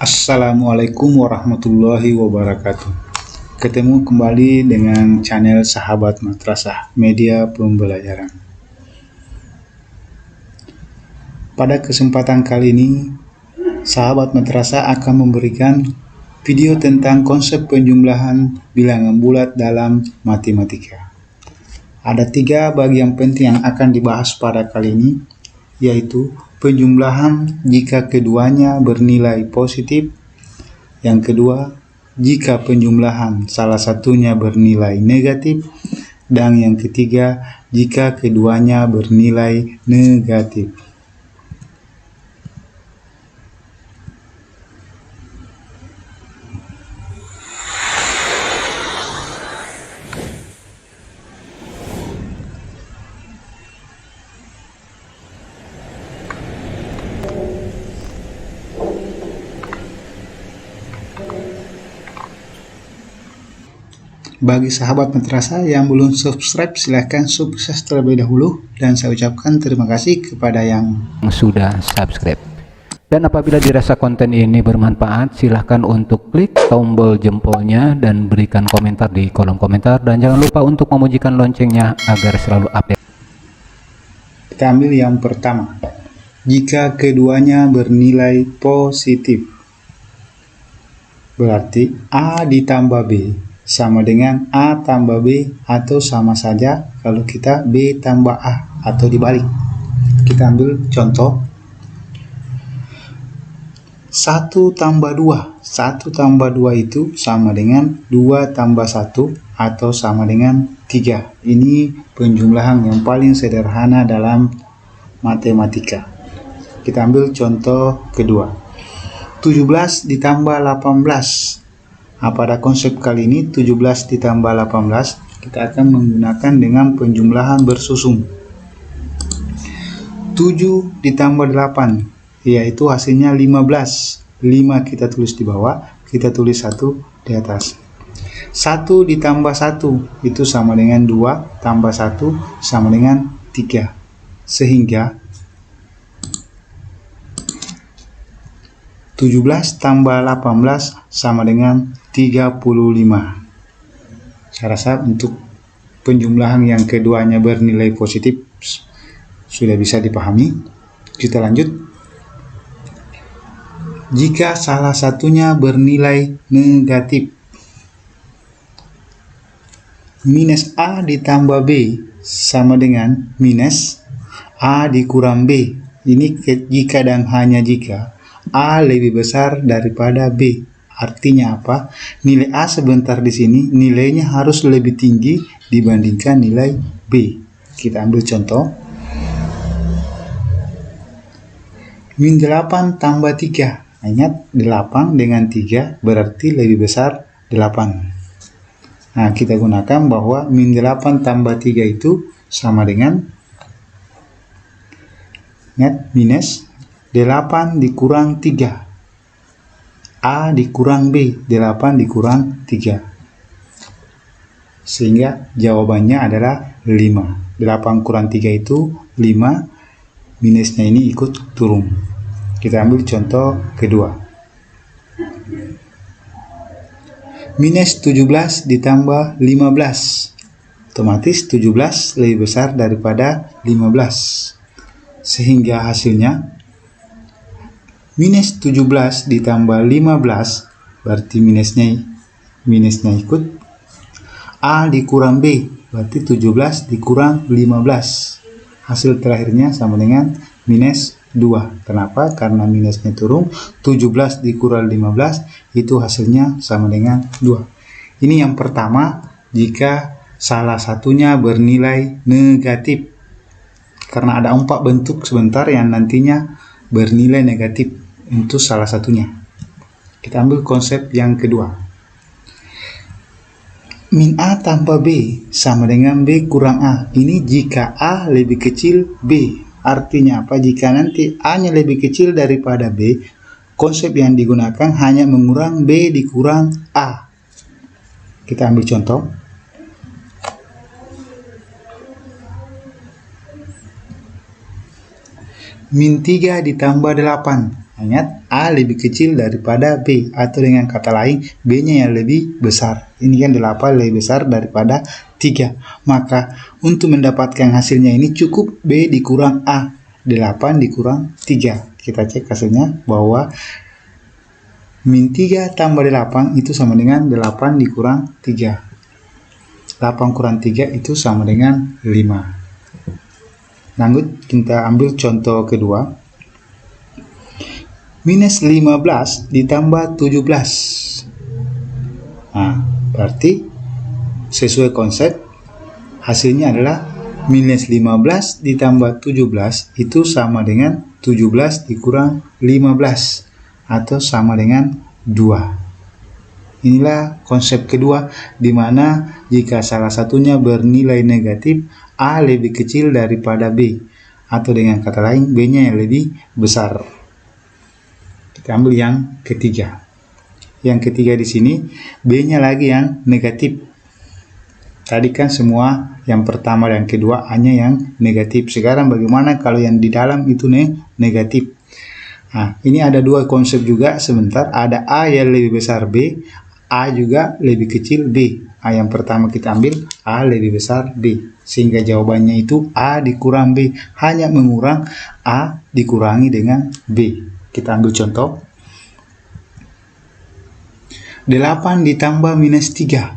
Assalamualaikum warahmatullahi wabarakatuh. Ketemu kembali dengan channel Sahabat Madrasah, media pembelajaran. Pada kesempatan kali ini, Sahabat Madrasah akan memberikan video tentang konsep penjumlahan bilangan bulat dalam matematika. Ada 3 bagian penting yang akan dibahas pada kali ini, yaitu penjumlahan jika keduanya bernilai positif, yang kedua, jika penjumlahan salah satunya bernilai negatif, dan yang ketiga, jika keduanya bernilai negatif. Bagi sahabat madrasah yang belum subscribe, silahkan subscribe terlebih dahulu, dan saya ucapkan terima kasih kepada yang sudah subscribe. Dan apabila dirasa konten ini bermanfaat, silahkan untuk klik tombol jempolnya dan berikan komentar di kolom komentar, dan jangan lupa untuk memujikan loncengnya agar selalu update. Kita ambil yang pertama. Jika keduanya bernilai positif, berarti A ditambah B sama dengan A tambah B, atau sama saja kalau kita B tambah A atau dibalik. Kita ambil contoh 1 tambah 2. 1 tambah 2 itu sama dengan 2 tambah 1 atau sama dengan 3. Ini penjumlahan yang paling sederhana dalam matematika. Kita ambil contoh kedua. 17 ditambah 18. Pada konsep kali ini 17 ditambah 18 kita akan menggunakan dengan penjumlahan bersusun. 7 ditambah 8 yaitu hasilnya 15. 5 kita tulis di bawah, kita tulis 1 di atas. 1 ditambah 1 itu sama dengan 2 tambah 1 sama dengan 3. Sehingga 17 tambah 18 sama dengan 35. Saya rasa untuk penjumlahan yang keduanya bernilai positif sudah bisa dipahami. Kita lanjut. Jika salah satunya bernilai negatif, minus A ditambah B sama dengan minus A dikurang B. Ini jika dan hanya jika A lebih besar daripada B. Artinya apa? Nilai A sebentar di sini nilainya harus lebih tinggi dibandingkan nilai B. Kita ambil contoh. Min 8 tambah 3. Ingat 8 dengan 3 berarti lebih besar 8. Nah, kita gunakan bahwa min 8 tambah 3 itu sama dengan, ingat, minus 8 dikurang 3. A dikurang B, 8 dikurang 3. Sehingga jawabannya adalah 5. 8 kurang 3 itu 5. Minusnya ini ikut turun. Kita ambil contoh kedua. Minus 17 ditambah 15. Otomatis 17 lebih besar daripada 15. Sehingga hasilnya minus 17 ditambah 15 berarti minusnya ikut. A dikurang B berarti 17 dikurang 15. Hasil terakhirnya sama dengan minus 2. Kenapa? Karena minusnya turun. 17 dikurang 15 itu hasilnya sama dengan 2. Ini yang pertama, jika salah satunya bernilai negatif. Karena ada 4 bentuk sebentar yang nantinya bernilai negatif untuk salah satunya. Kita ambil konsep yang kedua. Min A tambah B sama dengan B kurang A. Ini jika A lebih kecil B. Artinya apa? Jika nanti A-nya lebih kecil daripada B, konsep yang digunakan hanya mengurang B dikurang A. Kita ambil contoh. Min 3 ditambah 8. Ingat, A lebih kecil daripada B, atau dengan kata lain B-nya yang lebih besar. Ini kan 8 lebih besar daripada 3. Maka untuk mendapatkan hasilnya ini cukup B dikurang A. 8 dikurang 3. Kita cek hasilnya bahwa min 3 tambah 8 itu sama dengan 8 dikurang 3. 8 kurang 3 itu sama dengan 5. Lanjut, kita ambil contoh kedua. Minus 15 ditambah 17. Nah, berarti sesuai konsep hasilnya adalah minus 15 ditambah 17 itu sama dengan 17 dikurang 15 atau sama dengan 2. Inilah konsep kedua, di mana jika salah satunya bernilai negatif, A lebih kecil daripada B, atau dengan kata lain B-nya yang lebih besar. Kita ambil yang ketiga. Yang ketiga di sini B-nya lagi yang negatif. Tadi kan semua yang pertama dan kedua A-nya yang negatif. Sekarang bagaimana kalau yang di dalam itu negatif? Nah, ini ada dua konsep juga sebentar. Ada A yang lebih besar B, A juga lebih kecil B. A yang pertama kita ambil A lebih besar B. Sehingga jawabannya itu A dikurang B. Hanya mengurang A dikurangi dengan B. Kita ambil contoh. 8 ditambah minus 3.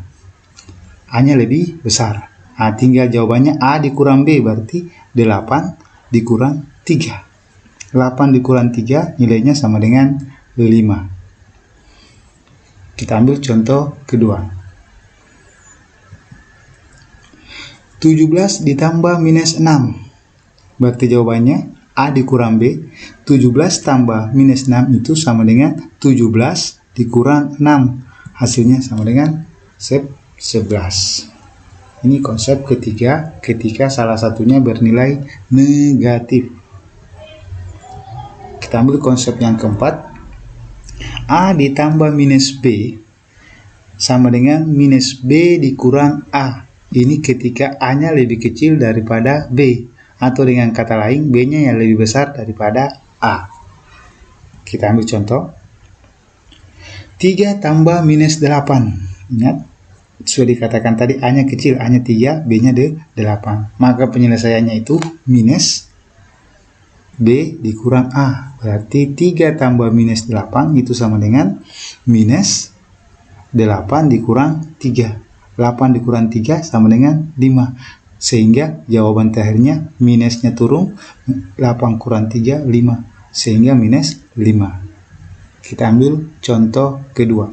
A-nya lebih besar. Nah, tinggal jawabannya A dikurang B. Berarti 8 dikurang 3. 8 dikurang 3 nilainya sama dengan 5. Kita ambil contoh kedua. 17 ditambah minus 6. Berarti jawabannya A dikurang B. 17 tambah minus 6 itu sama dengan 17 dikurang 6. Hasilnya sama dengan 11. Ini konsep ketiga ketika salah satunya bernilai negatif. Kita ambil konsep yang keempat. A ditambah minus B sama dengan minus B dikurang A. Ini ketika A-nya lebih kecil daripada B, atau dengan kata lain B-nya yang lebih besar daripada A. Kita ambil contoh. 3 tambah minus 8. Ingat, sudah dikatakan tadi A-nya kecil, A-nya 3, B-nya 8. Maka penyelesaiannya itu minus B dikurang A. Berarti 3 tambah minus 8 itu sama dengan minus 8 dikurang 3. 8 dikurang 3 sama dengan 5. Sehingga jawaban terakhirnya minusnya turun, 8 kurang 3, 5. Sehingga minus 5. Kita ambil contoh kedua.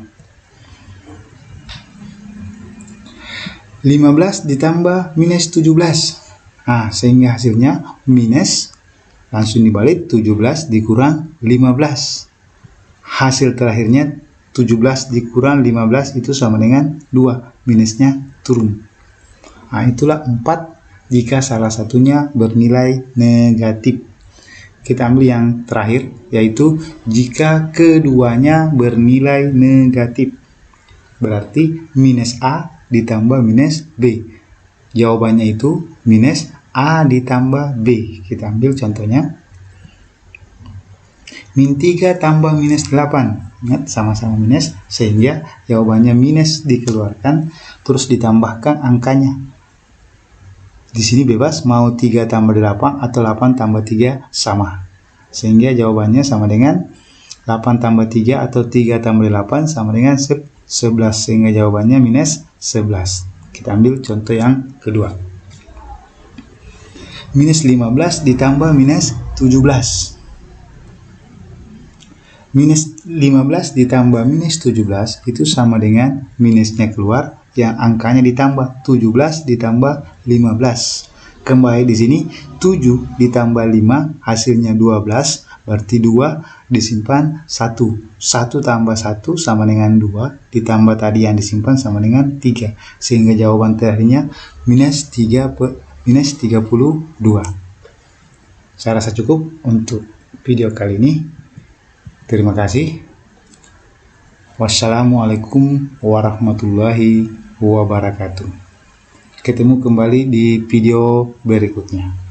15 ditambah minus 17. Nah, sehingga hasilnya minus, langsung dibalik, 17 dikurang 15. Hasil terakhirnya 17 dikurang 15 itu sama dengan 2. Minusnya turun. Nah, itulah 4 jika salah satunya bernilai negatif. Kita ambil yang terakhir, yaitu jika keduanya bernilai negatif. Berarti minus A ditambah minus B. Jawabannya itu minus A ditambah B. Kita ambil contohnya. Min 3 tambah minus 8. Ingat, sama-sama minus, sehingga jawabannya minus dikeluarkan, terus ditambahkan angkanya. Di sini bebas mau 3 tambah 8 atau 8 tambah 3 sama. Sehingga jawabannya sama dengan 8 tambah 3 atau 3 tambah 8 sama dengan 11. Sehingga jawabannya minus 11. Kita ambil contoh yang kedua. Minus 15 ditambah minus 17. Minus 15 ditambah minus 17 itu sama dengan minusnya keluar, yang angkanya ditambah, 17 ditambah 15. Kembali di sini 7 ditambah 5 hasilnya 12, berarti 2 disimpan 1. 1 tambah 1 sama dengan 2, ditambah tadi yang disimpan sama dengan 3. Sehingga jawaban terakhirnya minus 32. Saya rasa cukup untuk video kali ini. Terima kasih. Wassalamualaikum warahmatullahi wabarakatuh. Ketemu kembali di video berikutnya.